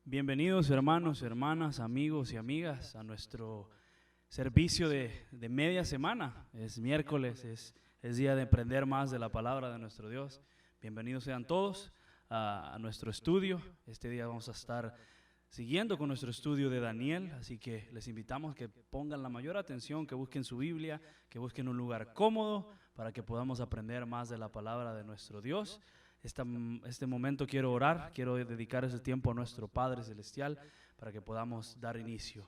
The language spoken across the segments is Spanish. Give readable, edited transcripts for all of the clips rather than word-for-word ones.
Bienvenidos hermanos, hermanas, amigos y amigas a nuestro servicio de media semana. Es miércoles, es día de aprender más de la palabra de nuestro Dios. Bienvenidos sean todos a nuestro estudio. Este día vamos a estar siguiendo con nuestro estudio de Daniel, así que les invitamos a que pongan la mayor atención, que busquen su Biblia, que busquen un lugar cómodo para que podamos aprender más de la palabra de nuestro Dios. Este momento quiero orar, quiero dedicar ese tiempo a nuestro Padre Celestial para que podamos dar inicio.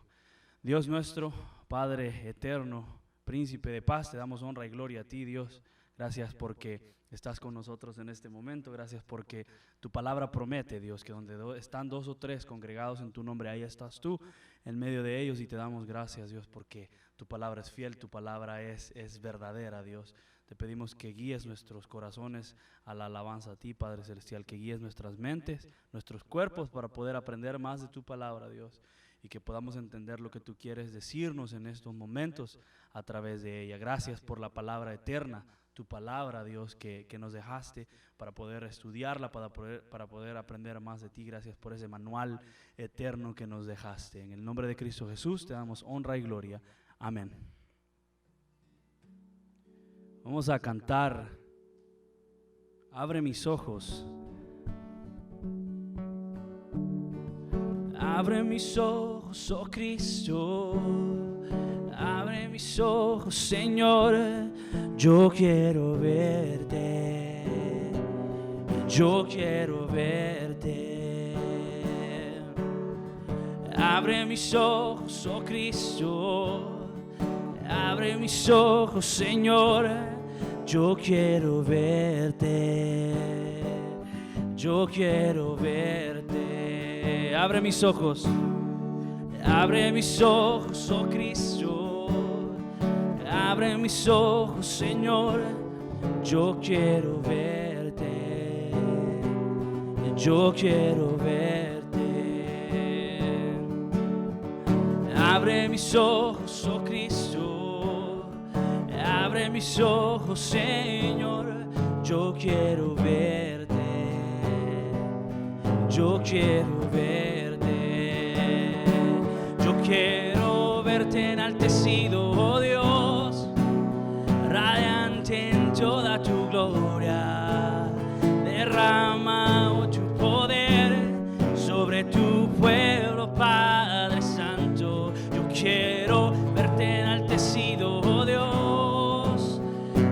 Dios nuestro, Padre eterno, Príncipe de paz, te damos honra y gloria a ti, Dios. Gracias porque estás con nosotros en este momento. Gracias porque tu palabra promete, Dios, que donde están dos o tres congregados en tu nombre, ahí estás tú en medio de ellos. Y te damos gracias, Dios, porque tu palabra es fiel, tu palabra es verdadera, Dios. Te pedimos que guíes nuestros corazones a la alabanza a ti, Padre Celestial, que guíes nuestras mentes, nuestros cuerpos para poder aprender más de tu palabra, Dios, y que podamos entender lo que tú quieres decirnos en estos momentos a través de ella. Gracias por la palabra eterna, tu palabra, Dios, que nos dejaste para poder estudiarla, para poder aprender más de ti. Gracias por ese manual eterno que nos dejaste. En el nombre de Cristo Jesús te damos honra y gloria. Amén. Vamos a cantar Abre mis ojos. Abre mis ojos, oh Cristo. Abre mis ojos, Señor. Yo quiero verte. Yo quiero verte. Abre mis ojos, oh Cristo. Abre mis ojos, Señor. Yo quiero verte. Yo quiero verte. Abre mis ojos. Abre mis ojos, oh Cristo. Abre mis ojos, Señor. Yo quiero verte. Yo quiero verte. Abre mis ojos, oh Cristo. Abre mis ojos, Señor. Yo quiero verte. Yo quiero verte. Yo quiero verte enaltecido, oh Dios, radiante en toda tu gloria. Derrama oh, tu poder sobre tu pueblo, Padre Santo. Yo quiero verte enaltecido, oh Dios,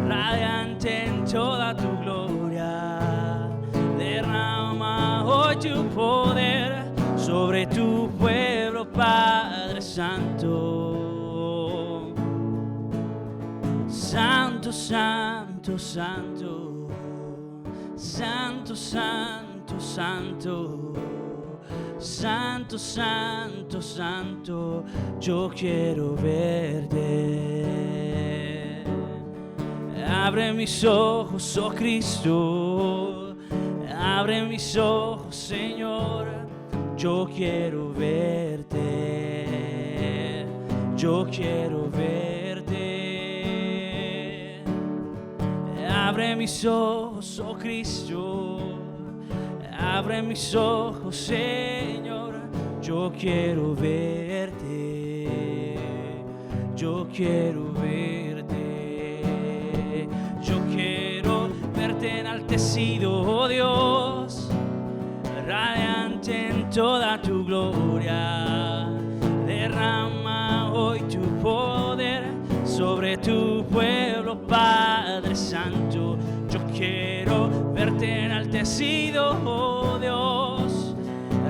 radiante en toda tu gloria. Derrama hoy tu poder sobre tu pueblo, Padre Santo. Santo, santo, santo. Santo, santo, santo. Santo, santo, santo. Yo quiero verte. Abre mis ojos, oh Cristo. Abre mis ojos, Señor. Yo quiero verte. Yo quiero verte. Abre mis ojos, oh Cristo. Abre mis ojos, Señor. Yo quiero verte. Yo quiero verte. Yo quiero verte enaltecido, oh Dios, radiante en toda tu gloria. Derrama hoy tu poder sobre tu pueblo, Padre Santo. Yo quiero verte enaltecido, oh Dios,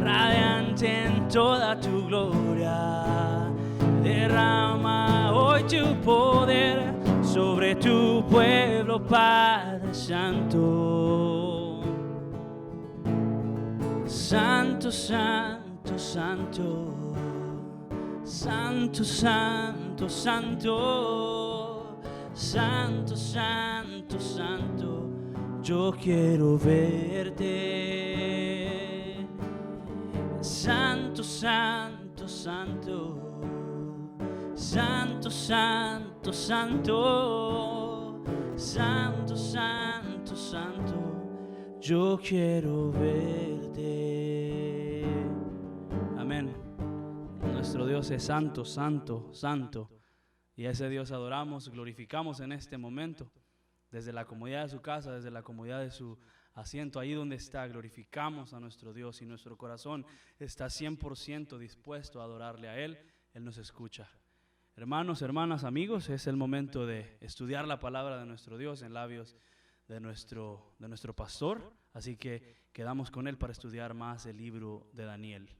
radiante en toda tu gloria. Derrama hoy tu poder sobre tu pueblo, Padre Santo. Santo, santo, santo. Santo, santo, santo. Santo, santo, santo. Yo quiero verte. Santo, santo, santo. Santo, santo, santo. Santo, santo, santo. Yo quiero verte. amén. Nuestro Dios es santo, santo, santo. Y a ese Dios adoramos, glorificamos en este momento. Desde la comodidad de su casa, desde la comodidad de su asiento, ahí donde está, glorificamos a nuestro Dios y nuestro corazón está 100% dispuesto a adorarle a Él. Él nos escucha. Hermanos, hermanas, amigos, es el momento de estudiar la palabra de nuestro Dios en labios de nuestro pastor. Así que quedamos con él para estudiar más el libro de Daniel.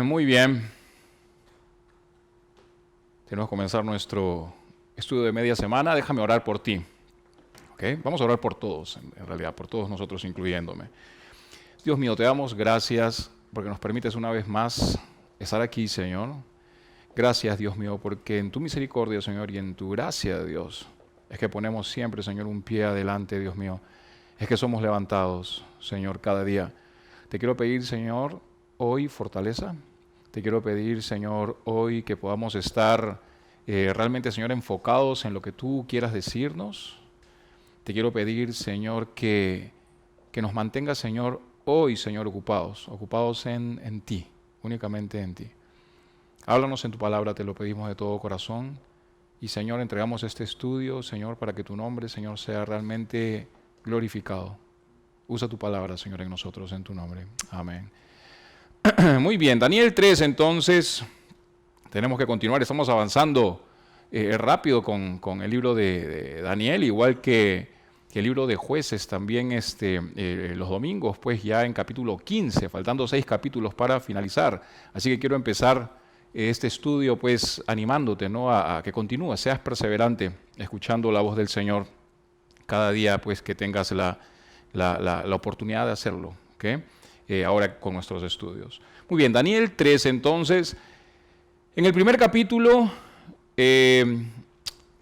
Muy bien. Tenemos que comenzar nuestro estudio de media semana. Déjame orar por ti. ¿Okay? Vamos a orar por todos, en realidad, por todos nosotros, incluyéndome. Dios mío, te damos gracias porque nos permites una vez más estar aquí, Señor. Gracias, Dios mío, porque en tu misericordia, Señor, y en tu gracia, Dios, es que ponemos siempre, Señor, un pie adelante, Dios mío. Es que somos levantados, Señor, cada día. Te quiero pedir, Señor, hoy fortaleza. Te quiero pedir, Señor, hoy que podamos estar realmente, Señor, enfocados en lo que tú quieras decirnos. Te quiero pedir, Señor, que nos mantengas, Señor, hoy, Señor, ocupados en ti, únicamente en ti. Háblanos en tu palabra, te lo pedimos de todo corazón. Y, Señor, entregamos este estudio, Señor, para que tu nombre, Señor, sea realmente glorificado. Usa tu palabra, Señor, en nosotros, en tu nombre. Amén. Muy bien, Daniel 3, entonces, tenemos que continuar. Estamos avanzando rápido con el libro de Daniel, igual que el libro de Jueces también los domingos, pues ya en capítulo 15, faltando 6 capítulos para finalizar. Así que quiero empezar este estudio pues animándote, ¿no? a que continúes, seas perseverante, escuchando la voz del Señor cada día, pues que tengas la oportunidad de hacerlo, ¿okay? Ahora con nuestros estudios. Muy bien, Daniel 3 entonces. En el primer capítulo,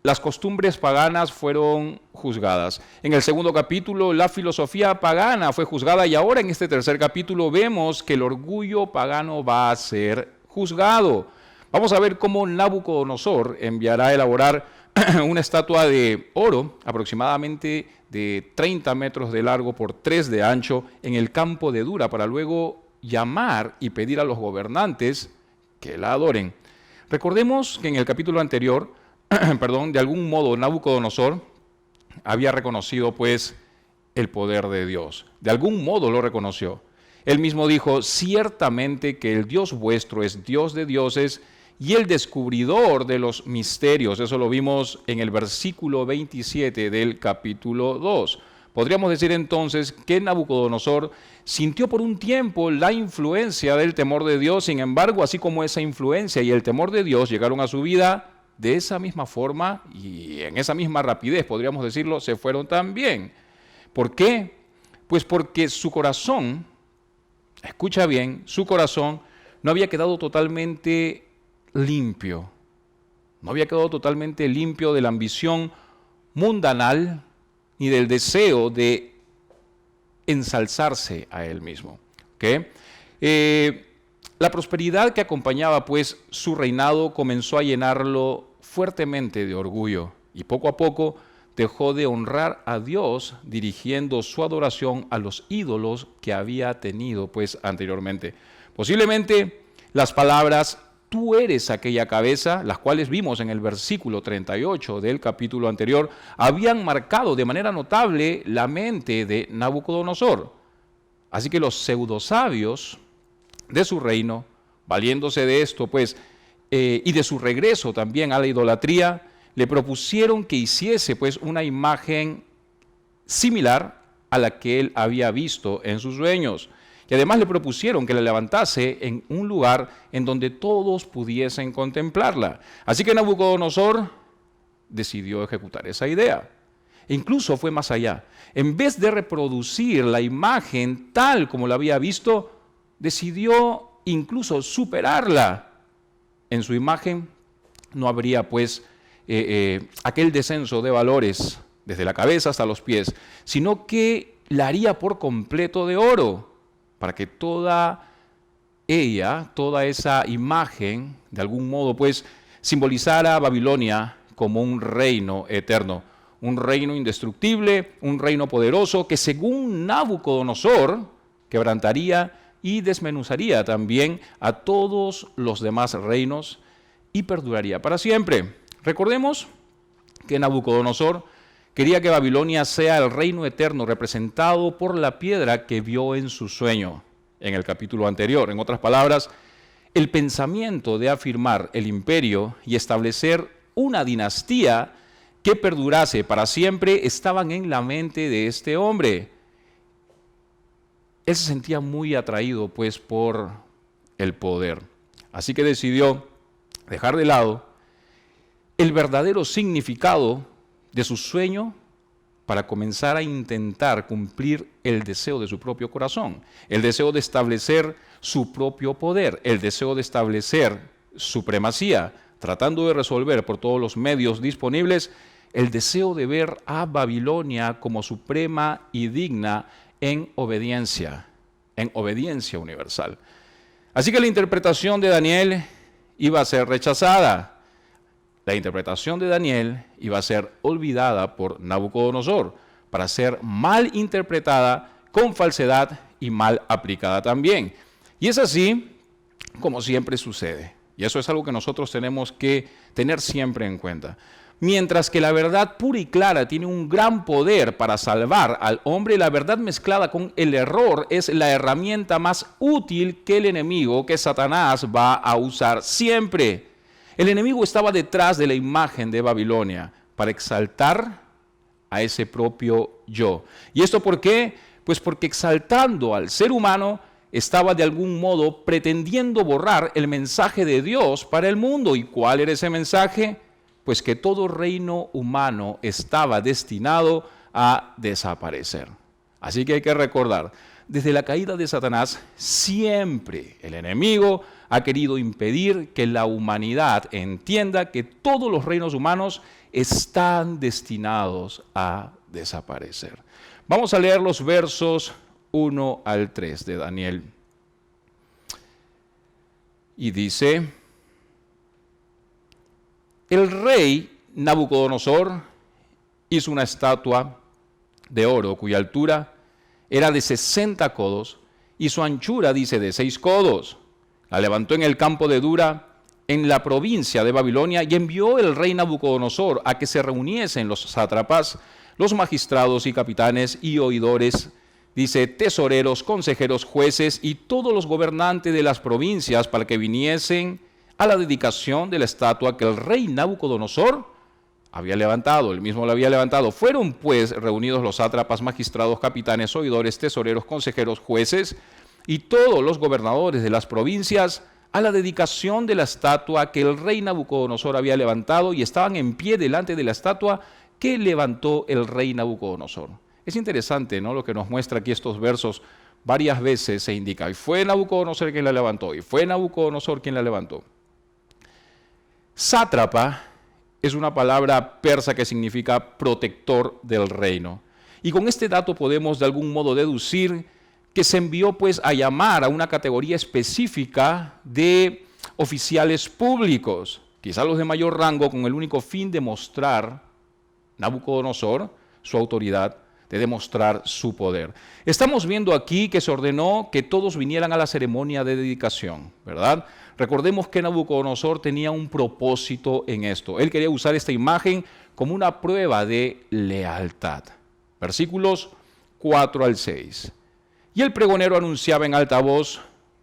las costumbres paganas fueron juzgadas. En el segundo capítulo, la filosofía pagana fue juzgada. Y ahora en este tercer capítulo vemos que el orgullo pagano va a ser juzgado. Vamos a ver cómo Nabucodonosor enviará a elaborar una estatua de oro aproximadamente de 30 metros de largo por 3 de ancho en el campo de Dura para luego llamar y pedir a los gobernantes que la adoren. Recordemos que en el capítulo anterior, de algún modo Nabucodonosor había reconocido pues el poder de Dios. De algún modo lo reconoció. Él mismo dijo, ciertamente que el Dios vuestro es Dios de dioses y el descubridor de los misterios. Eso lo vimos en el versículo 27 del capítulo 2. Podríamos decir entonces que Nabucodonosor sintió por un tiempo la influencia del temor de Dios. Sin embargo, así como esa influencia y el temor de Dios llegaron a su vida, de esa misma forma y en esa misma rapidez, podríamos decirlo, se fueron también. ¿Por qué? Pues porque su corazón, escucha bien, su corazón no había quedado totalmente limpio. No había quedado totalmente limpio de la ambición mundanal ni del deseo de ensalzarse a él mismo. ¿Okay? La prosperidad que acompañaba pues su reinado comenzó a llenarlo fuertemente de orgullo y poco a poco dejó de honrar a Dios dirigiendo su adoración a los ídolos que había tenido pues anteriormente. Posiblemente las palabras tú eres aquella cabeza, las cuales vimos en el versículo 38 del capítulo anterior, habían marcado de manera notable la mente de Nabucodonosor. Así que los pseudosabios de su reino, valiéndose de esto, pues, y de su regreso también a la idolatría, le propusieron que hiciese, pues, una imagen similar a la que él había visto en sus sueños. Y además le propusieron que la levantase en un lugar en donde todos pudiesen contemplarla. Así que Nabucodonosor decidió ejecutar esa idea. E incluso fue más allá. En vez de reproducir la imagen tal como la había visto, decidió incluso superarla. En su imagen no habría pues aquel descenso de valores desde la cabeza hasta los pies, sino que la haría por completo de oro, para que toda ella, toda esa imagen, de algún modo, pues, simbolizara a Babilonia como un reino eterno, un reino indestructible, un reino poderoso que según Nabucodonosor quebrantaría y desmenuzaría también a todos los demás reinos y perduraría para siempre. Recordemos que Nabucodonosor quería que Babilonia sea el reino eterno representado por la piedra que vio en su sueño en el capítulo anterior. En otras palabras, el pensamiento de afirmar el imperio y establecer una dinastía que perdurase para siempre estaban en la mente de este hombre. Él se sentía muy atraído pues por el poder. Así que decidió dejar de lado el verdadero significado de su sueño para comenzar a intentar cumplir el deseo de su propio corazón, el deseo de establecer su propio poder, el deseo de establecer supremacía, tratando de resolver por todos los medios disponibles el deseo de ver a Babilonia como suprema y digna en obediencia universal. Así que la interpretación de Daniel iba a ser rechazada. La interpretación de Daniel iba a ser olvidada por Nabucodonosor para ser mal interpretada, con falsedad y mal aplicada también. Y es así como siempre sucede. Y eso es algo que nosotros tenemos que tener siempre en cuenta. Mientras que la verdad pura y clara tiene un gran poder para salvar al hombre, la verdad mezclada con el error es la herramienta más útil que el enemigo, que Satanás, va a usar siempre. El enemigo estaba detrás de la imagen de Babilonia para exaltar a ese propio yo. ¿Y esto por qué? Pues porque exaltando al ser humano estaba de algún modo pretendiendo borrar el mensaje de Dios para el mundo. ¿Y cuál era ese mensaje? Pues que todo reino humano estaba destinado a desaparecer. Así que hay que recordar, desde la caída de Satanás, siempre el enemigo ha querido impedir que la humanidad entienda que todos los reinos humanos están destinados a desaparecer. Vamos a leer los versos 1 al 3 de Daniel. Y dice: el rey Nabucodonosor hizo una estatua de oro cuya altura era de 60 codos y su anchura, dice, de 6 codos. La levantó en el campo de Dura, en la provincia de Babilonia, y envió el rey Nabucodonosor a que se reuniesen los sátrapas, los magistrados y capitanes y oidores, dice, tesoreros, consejeros, jueces y todos los gobernantes de las provincias para que viniesen a la dedicación de la estatua que el rey Nabucodonosor había levantado, él mismo la había levantado. Fueron pues reunidos los sátrapas, magistrados, capitanes, oidores, tesoreros, consejeros, jueces y todos los gobernadores de las provincias a la dedicación de la estatua que el rey Nabucodonosor había levantado, y estaban en pie delante de la estatua que levantó el rey Nabucodonosor. Es interesante, ¿no?, lo que nos muestra aquí estos versos. Varias veces se indica, y fue Nabucodonosor quien la levantó, y fue Nabucodonosor quien la levantó. Sátrapa es una palabra persa que significa protector del reino. Y con este dato podemos de algún modo deducir que se envió pues a llamar a una categoría específica de oficiales públicos, quizá los de mayor rango, con el único fin de mostrar Nabucodonosor su autoridad, de demostrar su poder. Estamos viendo aquí que se ordenó que todos vinieran a la ceremonia de dedicación, ¿verdad? Recordemos que Nabucodonosor tenía un propósito en esto. Él quería usar esta imagen como una prueba de lealtad. Versículos 4 al 6. Y el pregonero anunciaba en alta voz: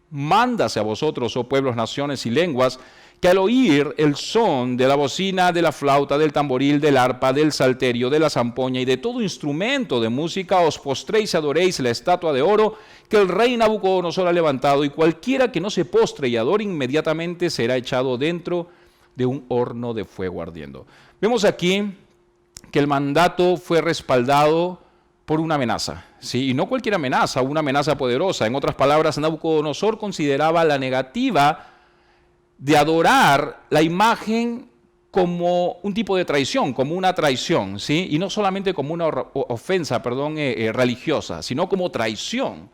mándase a vosotros, oh pueblos, naciones y lenguas, que al oír el son de la bocina, de la flauta, del tamboril, del arpa, del salterio, de la zampoña y de todo instrumento de música, os postréis y adoréis la estatua de oro que el rey Nabucodonosor ha levantado, y cualquiera que no se postre y adore inmediatamente será echado dentro de un horno de fuego ardiendo. Vemos aquí que el mandato fue respaldado por una amenaza, ¿sí? Y no cualquier amenaza, una amenaza poderosa. En otras palabras, Nabucodonosor consideraba la negativa de adorar la imagen como un tipo de traición, como una traición, ¿sí? Y no solamente como una ofensa, religiosa, sino como traición.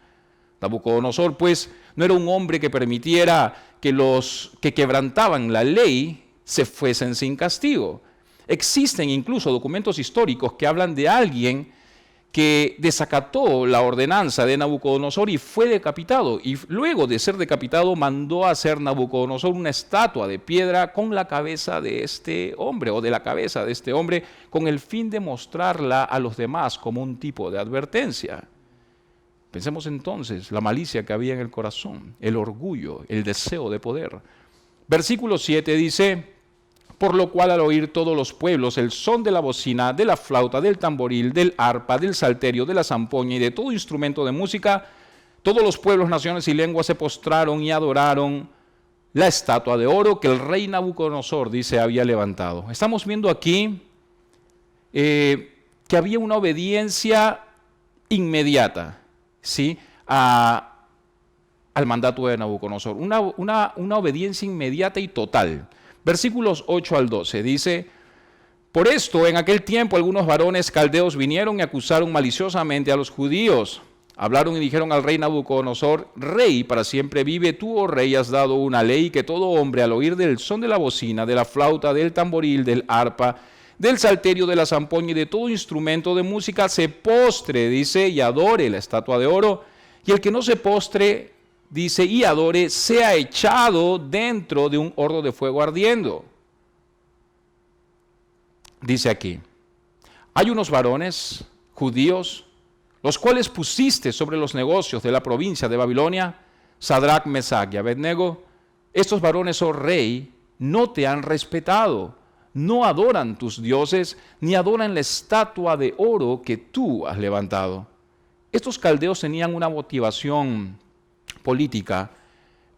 Nabucodonosor, pues, no era un hombre que permitiera que los que quebrantaban la ley se fuesen sin castigo. Existen incluso documentos históricos que hablan de alguien que desacató la ordenanza de Nabucodonosor y fue decapitado. Y luego de ser decapitado mandó a hacer Nabucodonosor una estatua de piedra con la cabeza de este hombre, o de la cabeza de este hombre, con el fin de mostrarla a los demás como un tipo de advertencia. Pensemos entonces la malicia que había en el corazón, el orgullo, el deseo de poder. Versículo 7 dice: por lo cual al oír todos los pueblos el son de la bocina, de la flauta, del tamboril, del arpa, del salterio, de la zampoña y de todo instrumento de música, todos los pueblos, naciones y lenguas se postraron y adoraron la estatua de oro que el rey Nabucodonosor, dice, había levantado. Estamos viendo aquí que había una obediencia inmediata, ¿sí?, al mandato de Nabucodonosor, una obediencia inmediata y total. Versículos 8 al 12 dice: por esto en aquel tiempo algunos varones caldeos vinieron y acusaron maliciosamente a los judíos. Hablaron y dijeron al rey Nabucodonosor: rey, para siempre vive, tú, oh rey, has dado una ley que todo hombre al oír del son de la bocina, de la flauta, del tamboril, del arpa, del salterio, de la zampoña y de todo instrumento de música se postre, dice, y adore la estatua de oro, y el que no se postre, dice, y adore, sea echado dentro de un horno de fuego ardiendo. Dice aquí: hay unos varones judíos, los cuales pusiste sobre los negocios de la provincia de Babilonia, Sadrach, Mesach y Abednego. Estos varones, oh rey, no te han respetado, no adoran tus dioses, ni adoran la estatua de oro que tú has levantado. Estos caldeos tenían una motivación política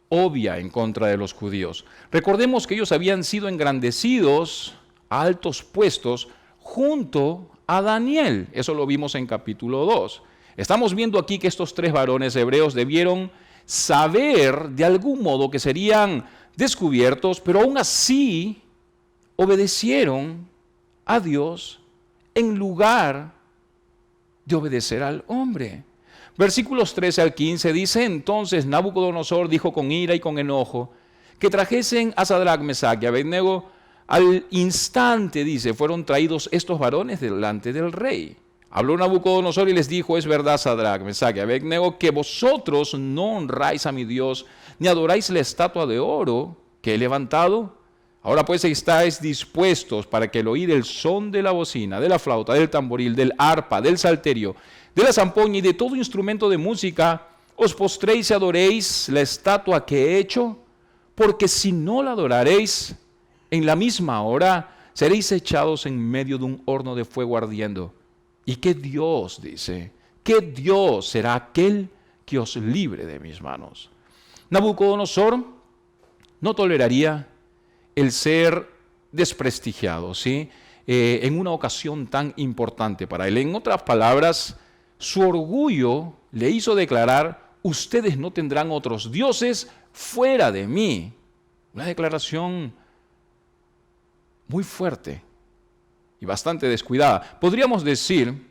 obvia en contra de los judíos. Recordemos que ellos habían sido engrandecidos a altos puestos junto a Daniel. Eso lo vimos en capítulo 2. Estamos viendo aquí que estos tres varones hebreos debieron saber de algún modo que serían descubiertos, pero aún así obedecieron a Dios en lugar de obedecer al hombre. Versículos 13 al 15 dice: entonces Nabucodonosor dijo con ira y con enojo que trajesen a Sadrach, Mesach y Abednego. Al instante, dice, fueron traídos estos varones delante del rey. Habló Nabucodonosor y les dijo: es verdad, Sadrach, Mesach y Abednego, que vosotros no honráis a mi Dios, ni adoráis la estatua de oro que he levantado. Ahora pues estáis dispuestos para que al oír el son de la bocina, de la flauta, del tamboril, del arpa, del salterio, de la zampoña y de todo instrumento de música, os postréis y adoréis la estatua que he hecho, porque si no la adoraréis, en la misma hora seréis echados en medio de un horno de fuego ardiendo. ¿Y qué Dios, dice, qué Dios será aquel que os libre de mis manos? Nabucodonosor no toleraría el ser desprestigiado, ¿sí?, en una ocasión tan importante para él. En otras palabras, su orgullo le hizo declarar: ustedes no tendrán otros dioses fuera de mí. Una declaración muy fuerte y bastante descuidada. Podríamos decir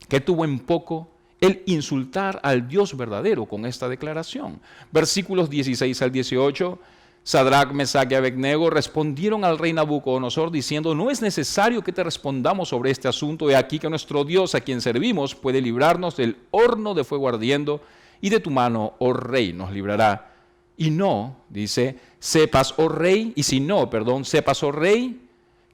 que tuvo en poco el insultar al Dios verdadero con esta declaración. Versículos 16 al 18. Sadrach, Mesach y Abednego respondieron al rey Nabucodonosor diciendo: no es necesario que te respondamos sobre este asunto. He aquí que nuestro Dios, a quien servimos, puede librarnos del horno de fuego ardiendo, y de tu mano, oh rey, nos librará. Y no, dice, sepas, oh rey, y si no, perdón, sepas, oh rey,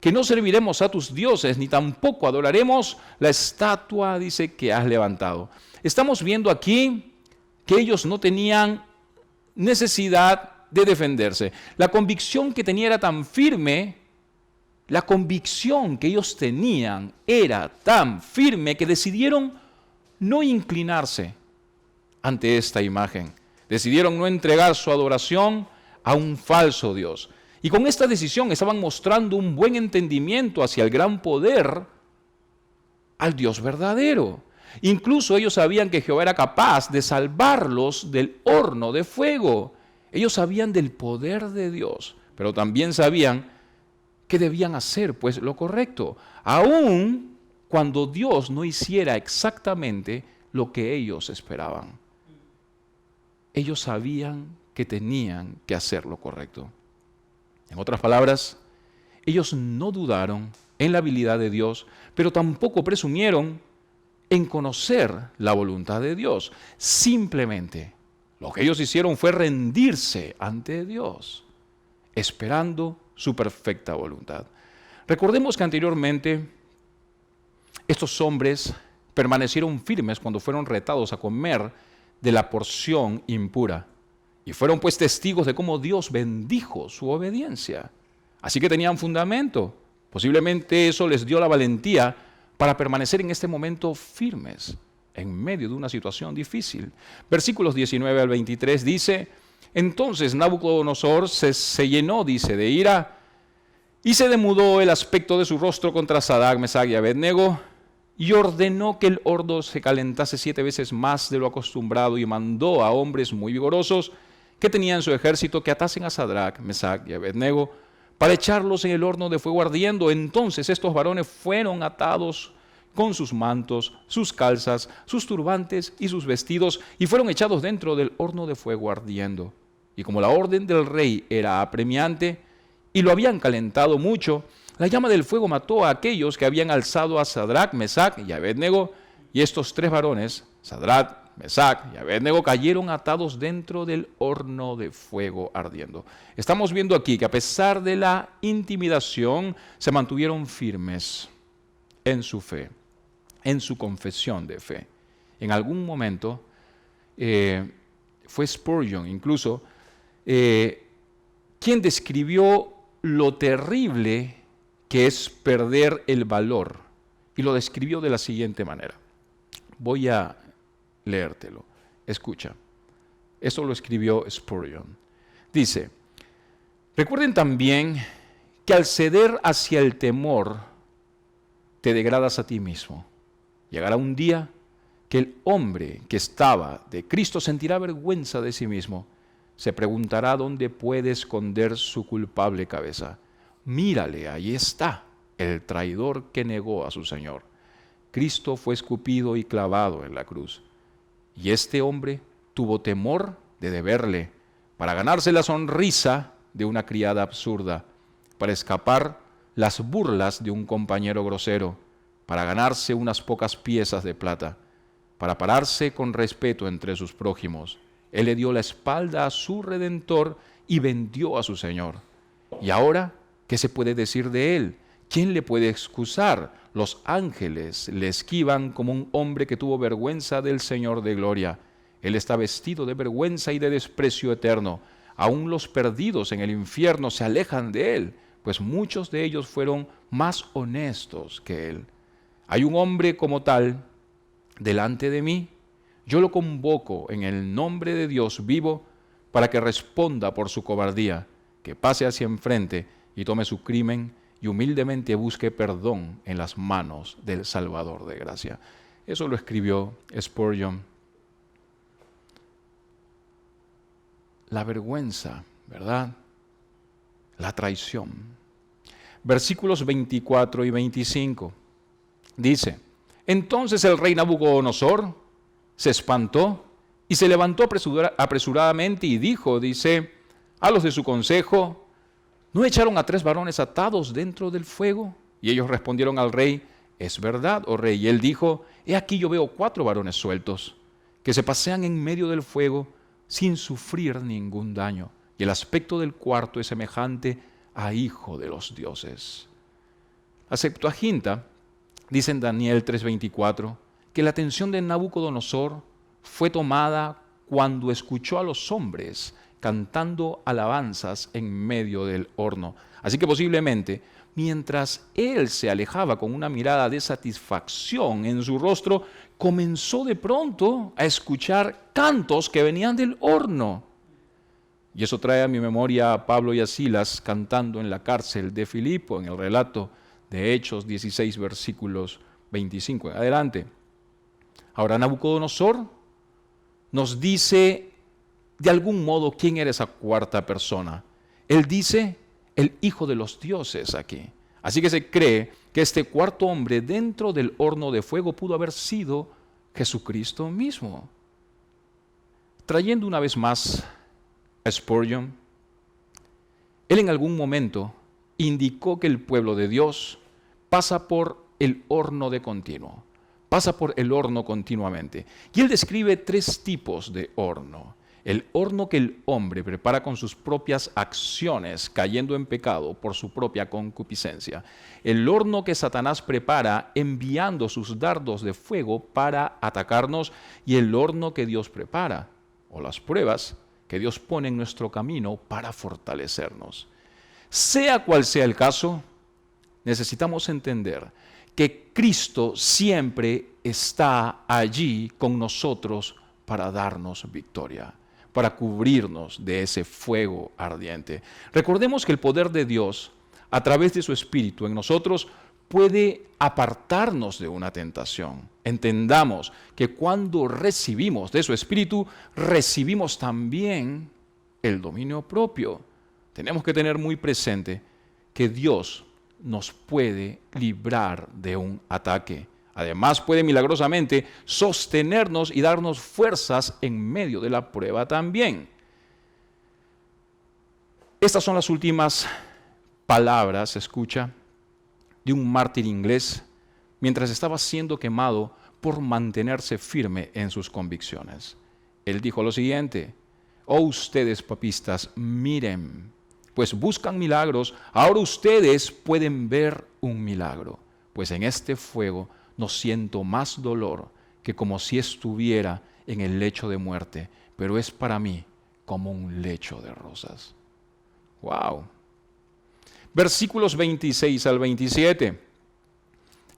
que no serviremos a tus dioses, ni tampoco adoraremos la estatua, dice, que has levantado. Estamos viendo aquí que ellos no tenían necesidad de defenderse. La convicción que tenía era tan firme, la convicción que ellos tenían era tan firme que decidieron no inclinarse ante esta imagen. Decidieron no entregar su adoración a un falso Dios. Y con esta decisión estaban mostrando un buen entendimiento hacia el gran poder al Dios verdadero. Incluso ellos sabían que Jehová era capaz de salvarlos del horno de fuego. Ellos sabían del poder de Dios, pero también sabían que debían hacer pues lo correcto, aun cuando Dios no hiciera exactamente lo que ellos esperaban. ellos sabían que tenían que hacer lo correcto. En otras palabras, ellos no dudaron en la habilidad de Dios, pero tampoco presumieron en conocer la voluntad de Dios. Simplemente lo que ellos hicieron fue rendirse ante Dios, esperando su perfecta voluntad. Recordemos que anteriormente estos hombres permanecieron firmes cuando fueron retados a comer de la porción impura y fueron pues testigos de cómo Dios bendijo su obediencia. Así que tenían fundamento. Posiblemente eso les dio la valentía para permanecer en este momento firmes en medio de una situación difícil. Versículos 19 al 23 dice: entonces Nabucodonosor se llenó, dice, de ira y se demudó el aspecto de su rostro contra Sadrac, Mesac y Abednego y ordenó que el horno se calentase 7 veces más de lo acostumbrado y mandó a hombres muy vigorosos que tenían su ejército que atasen a Sadrac, Mesac y Abednego para echarlos en el horno de fuego ardiendo. Entonces estos varones fueron atados con sus mantos, sus calzas, sus turbantes y sus vestidos, y fueron echados dentro del horno de fuego ardiendo. Y como la orden del rey era apremiante, y lo habían calentado mucho, la llama del fuego mató a aquellos que habían alzado a Sadrac, Mesac y Abednego, y estos 3 varones, Sadrac, Mesac y Abednego, cayeron atados dentro del horno de fuego ardiendo. Estamos viendo aquí que a pesar de la intimidación, se mantuvieron firmes en su fe, en su confesión de fe. En algún momento fue Spurgeon incluso quien describió lo terrible que es perder el valor, y lo describió de la siguiente manera. Voy a leértelo. Escucha. Esto lo escribió Spurgeon. Dice: recuerden también que al ceder hacia el temor, te degradas a ti mismo. Llegará un día que el hombre que estaba de Cristo sentirá vergüenza de sí mismo. Se preguntará dónde puede esconder su culpable cabeza. Mírale, ahí está, el traidor que negó a su Señor. Cristo fue escupido y clavado en la cruz. Y este hombre tuvo temor de deberle para ganarse la sonrisa de una criada absurda, para escapar las burlas de un compañero grosero, para ganarse unas pocas piezas de plata, para pararse con respeto entre sus prójimos. Él le dio la espalda a su Redentor y vendió a su Señor. Y ahora, ¿qué se puede decir de él? ¿Quién le puede excusar? Los ángeles le esquivan como un hombre que tuvo vergüenza del Señor de gloria. Él está vestido de vergüenza y de desprecio eterno. Aún los perdidos en el infierno se alejan de él, pues muchos de ellos fueron más honestos que él. Hay un hombre como tal delante de mí. Yo lo convoco en el nombre de Dios vivo para que responda por su cobardía, que pase hacia enfrente y tome su crimen y humildemente busque perdón en las manos del Salvador de gracia. Eso lo escribió Spurgeon. La vergüenza, ¿verdad? La traición. Versículos 24 y 25. Dice: entonces el rey Nabucodonosor se espantó y se levantó apresuradamente y dijo, dice, a los de su consejo: ¿no echaron a 3 varones atados dentro del fuego? Y ellos respondieron al rey: es verdad, oh rey. Y él dijo: he aquí yo veo 4 varones sueltos, que se pasean en medio del fuego sin sufrir ningún daño. Y el aspecto del cuarto es semejante a hijo de los dioses. La Septuaginta dice en Daniel 3:24 que la atención de Nabucodonosor fue tomada cuando escuchó a los hombres cantando alabanzas en medio del horno. Así que posiblemente, mientras él se alejaba con una mirada de satisfacción en su rostro, comenzó de pronto a escuchar cantos que venían del horno. Y eso trae a mi memoria a Pablo y a Silas cantando en la cárcel de Filipo, en el relato de Hechos 16, versículos 25 en adelante. Ahora Nabucodonosor nos dice de algún modo quién era esa cuarta persona. Él dice el hijo de los dioses aquí. Así que se cree que este cuarto hombre dentro del horno de fuego pudo haber sido Jesucristo mismo. trayendo una vez más a Spurgeon, él en algún momento indicó que el pueblo de Dios pasa por el horno de continuo, pasa por el horno continuamente. Y él describe 3 tipos de horno. El horno que el hombre prepara con sus propias acciones, cayendo en pecado por su propia concupiscencia. El horno que Satanás prepara enviando sus dardos de fuego para atacarnos. Y el horno que Dios prepara, o las pruebas que Dios pone en nuestro camino para fortalecernos. Sea cual sea el caso, necesitamos entender que Cristo siempre está allí con nosotros para darnos victoria, para cubrirnos de ese fuego ardiente. Recordemos que el poder de Dios, a través de su Espíritu en nosotros, puede apartarnos de una tentación. Entendamos que cuando recibimos de su Espíritu, recibimos también el dominio propio. Tenemos que tener muy presente que Dios nos puede librar de un ataque. Además, puede milagrosamente sostenernos y darnos fuerzas en medio de la prueba también. Estas son las últimas palabras, escucha, de un mártir inglés mientras estaba siendo quemado por mantenerse firme en sus convicciones. Él dijo lo siguiente: oh ustedes papistas, miren, pues buscan milagros, ahora ustedes pueden ver un milagro, pues en este fuego no siento más dolor que como si estuviera en el lecho de muerte, pero es para mí como un lecho de rosas. ¡Wow! Versículos 26 al 27.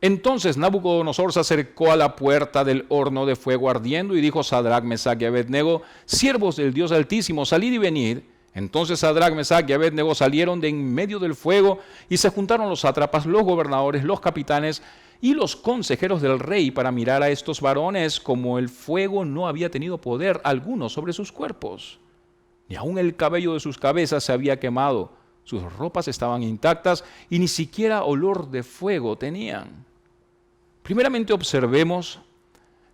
Entonces Nabucodonosor se acercó a la puerta del horno de fuego ardiendo y dijo: Sadrach, Mesach y Abednego, siervos del Dios Altísimo, salid y venid. Entonces Sadrach, Mesach y Abednego salieron de en medio del fuego y se juntaron los sátrapas, los gobernadores, los capitanes y los consejeros del rey para mirar a estos varones, como el fuego no había tenido poder alguno sobre sus cuerpos. Ni aun el cabello de sus cabezas se había quemado, sus ropas estaban intactas y ni siquiera olor de fuego tenían. Primeramente observemos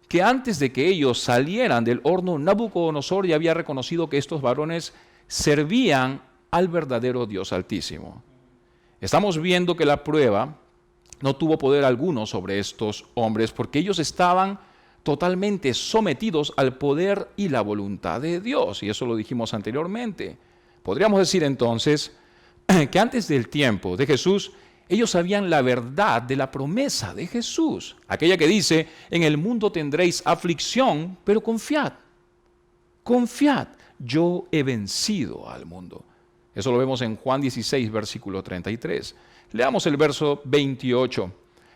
que antes de que ellos salieran del horno, Nabucodonosor ya había reconocido que estos varones servían al verdadero Dios Altísimo. Estamos viendo que la prueba no tuvo poder alguno sobre estos hombres porque ellos estaban totalmente sometidos al poder y la voluntad de Dios, y eso lo dijimos anteriormente. Podríamos decir entonces que antes del tiempo de Jesús, ellos sabían la verdad de la promesa de Jesús, aquella que dice: en el mundo tendréis aflicción, pero confiad, confiad, yo he vencido al mundo. Eso lo vemos en Juan 16, versículo 33. Leamos el verso 28.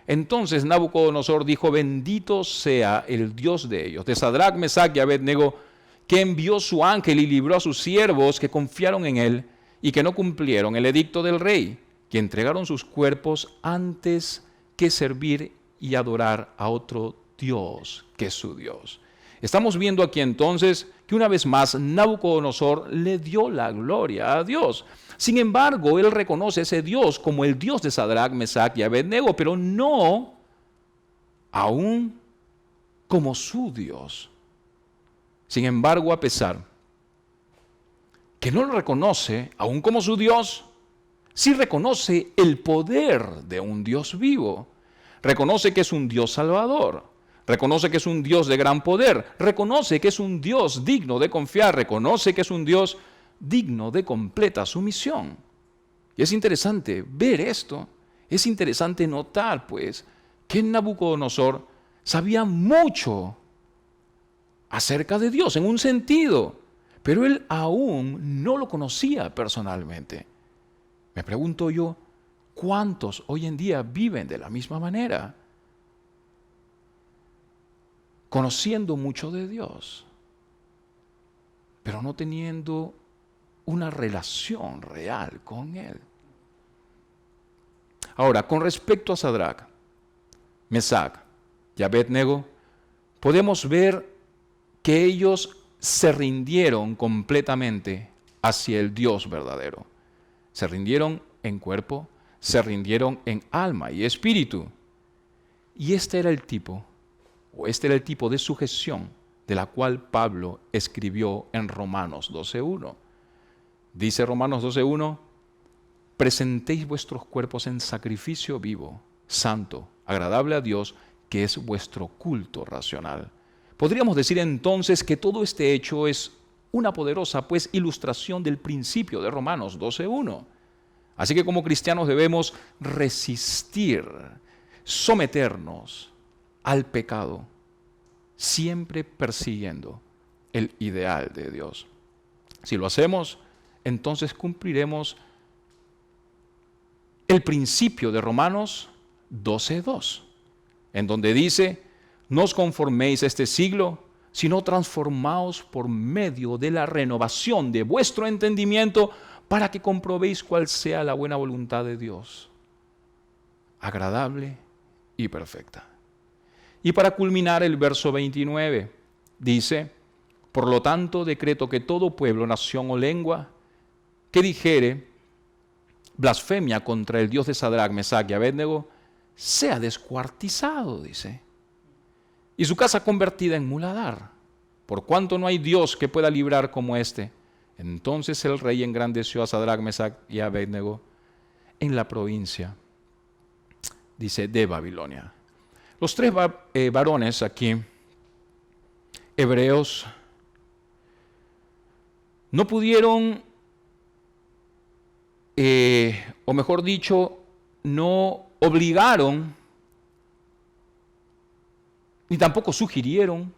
Entonces Nabucodonosor dijo: bendito sea el Dios de ellos, de Sadrach, Mesach y Abednego, que envió su ángel y libró a sus siervos que confiaron en él y que no cumplieron el edicto del rey, que entregaron sus cuerpos antes que servir y adorar a otro Dios que es su Dios. Estamos viendo aquí entonces que una vez más Nabucodonosor le dio la gloria a Dios. Sin embargo, él reconoce a ese Dios como el Dios de Sadrach, Mesach y Abednego, pero no aún como su Dios. Sin embargo, a pesar que no lo reconoce aún como su Dios, sí reconoce el poder de un Dios vivo. Reconoce que es un Dios salvador. Reconoce que es un Dios de gran poder. Reconoce que es un Dios digno de confiar. Reconoce que es un Dios digno de completa sumisión. Y es interesante ver esto. Es interesante notar, pues, que Nabucodonosor sabía mucho acerca de Dios en un sentido, pero él aún no lo conocía personalmente. Me pregunto yo, ¿cuántos hoy en día viven de la misma manera? Conociendo mucho de Dios, pero no teniendo una relación real con Él. Ahora, con respecto a Sadrach, Mesach y Abednego, podemos ver que ellos se rindieron completamente hacia el Dios verdadero. Se rindieron en cuerpo, se rindieron en alma y espíritu. Y este era el tipo de sujeción de la cual Pablo escribió en Romanos 12:1. Dice Romanos 12:1, presentéis vuestros cuerpos en sacrificio vivo, santo, agradable a Dios, que es vuestro culto racional. Podríamos decir entonces que todo este hecho es una poderosa ilustración del principio de Romanos 12:1. Así que como cristianos debemos resistir, someternos al pecado, siempre persiguiendo el ideal de Dios. Si lo hacemos, entonces cumpliremos el principio de Romanos 12:2, en donde dice, no os conforméis a este siglo, sino transformaos por medio de la renovación de vuestro entendimiento, para que comprobéis cuál sea la buena voluntad de Dios, agradable y perfecta. Y para culminar, el verso 29 dice, por lo tanto decreto que todo pueblo, nación o lengua que dijere blasfemia contra el Dios de Sadrach, Mesach y Abednego, sea descuartizado, dice, y su casa convertida en muladar, por cuanto no hay Dios que pueda librar como éste. Entonces el rey engrandeció a Sadrach, Mesach y Abednego en la provincia, dice, de Babilonia. Los tres varones aquí, hebreos, no pudieron, o mejor dicho, no obligaron, ni tampoco sugirieron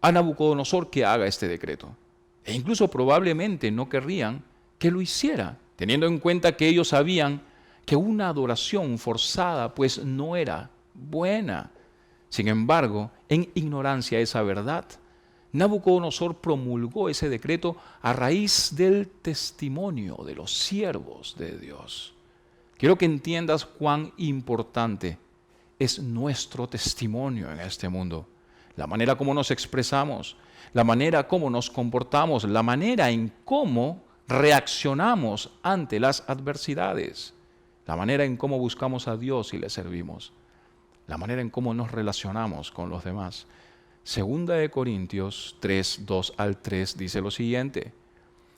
a Nabucodonosor que haga este decreto. E incluso probablemente no querrían que lo hiciera, teniendo en cuenta que ellos sabían que una adoración forzada no era buena. Sin embargo, en ignorancia de esa verdad, Nabucodonosor promulgó ese decreto a raíz del testimonio de los siervos de Dios. Quiero que entiendas cuán importante es nuestro testimonio en este mundo. La manera como nos expresamos, la manera como nos comportamos, la manera en cómo reaccionamos ante las adversidades, la manera en cómo buscamos a Dios y le servimos, la manera en cómo nos relacionamos con los demás. Segunda de Corintios 3, 2 al 3 dice lo siguiente: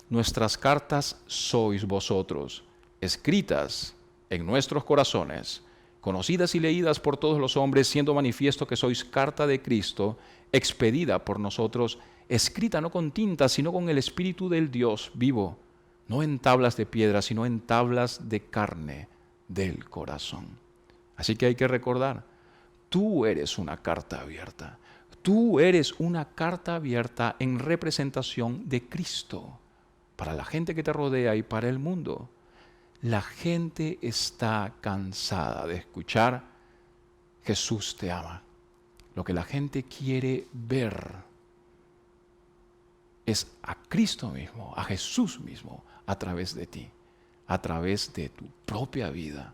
nuestras cartas sois vosotros, escritas en nuestros corazones, conocidas y leídas por todos los hombres, siendo manifiesto que sois carta de Cristo, expedida por nosotros, escrita no con tinta, sino con el Espíritu del Dios vivo, no en tablas de piedra, sino en tablas de carne del corazón. Así que hay que recordar, tú eres una carta abierta. Tú eres una carta abierta en representación de Cristo para la gente que te rodea y para el mundo. La gente está cansada de escuchar Jesús te ama. Lo que la gente quiere ver es a Cristo mismo, a Jesús mismo, a través de ti, a través de tu propia vida.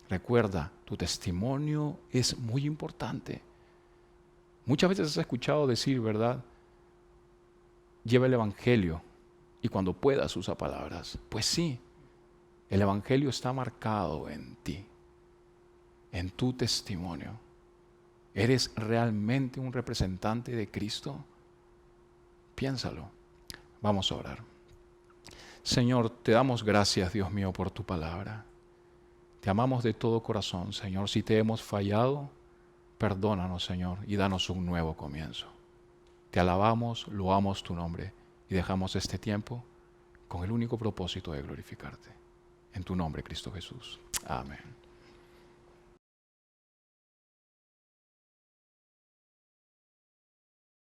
Recuerda, tu testimonio es muy importante. Muchas veces has escuchado decir, ¿verdad? Lleva el Evangelio y cuando puedas usa palabras. Pues sí, el Evangelio está marcado en ti, en tu testimonio. ¿Eres realmente un representante de Cristo? Piénsalo. Vamos a orar. Señor, te damos gracias, Dios mío, por tu palabra. Te amamos de todo corazón, Señor. Si te hemos fallado, perdónanos, Señor, y danos un nuevo comienzo. Te alabamos, loamos tu nombre y dejamos este tiempo con el único propósito de glorificarte. En tu nombre, Cristo Jesús. Amén.